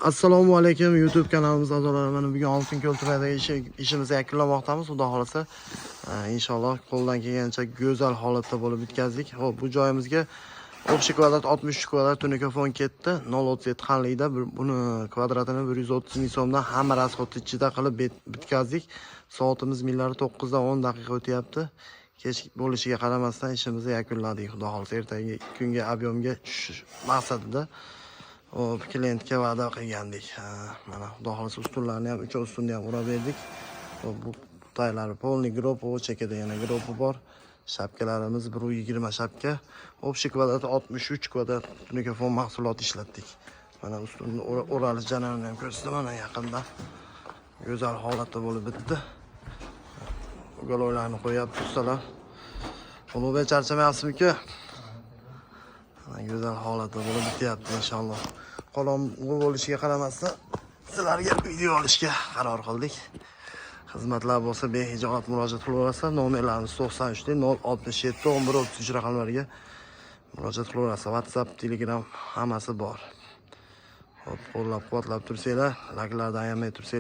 Assalomu alaykum YouTube kanalimiz a'zolari. Mana bugun Oltinko'l tumanidagi ishimizni yakunlamoqdamiz. Xudo xolasa inshaalloh qo'ldan kelgancha go'zal holatda bo'lib bitkazdik. Xo'p, bu joyimizga общий kvadrat 63 kvadrat tunikofon ketdi. 0.37 xanlikda buni kvadratini 130 ming so'mdan hamma rasxod ichida qilib bitkazdik. Soatimiz millari 9 dan 10 daqiqa o'tyapti. Kech bo'lishiga qaramasdan ishimizni yakunladik. Xudo xolasa ertaga kunga ob'yomga tushish maqsadida klientga va'da qilgandik. Mana xudo xolasa ustunlarni ham 3 ustunni ham urab berdik. Bu taylari polni grob, o chekada yana grobi bor. Shapkalarimiz 120 shapka. Общий kvadrat 63 kvadrat tunikofon mahsulot ishlatdik. Mana ustunni o'ralish jarayonini ham ko'rsataman mana yaqinda. Go'zal holatda bo'lib bitdi. Galoylarni qo'yapti ustalar. Ulug'bek charchamayapsizmi-ku? Güzel holatda bo'lib bityapti inshaalloh. Qolomg'i bo'lishiga qaramasdan sizlarga video olishga qaror qildik. Xizmatlar bo'lsa behijoat murojaat qilaverasizlar. Nomerlarimiz 93 067 11 33 raqamlariga murojaat qilaverasizlar. WhatsApp, Telegram hammasi bor. Qo'llab-quvvatlab tursanglar, laglardan ayamay tursanglar.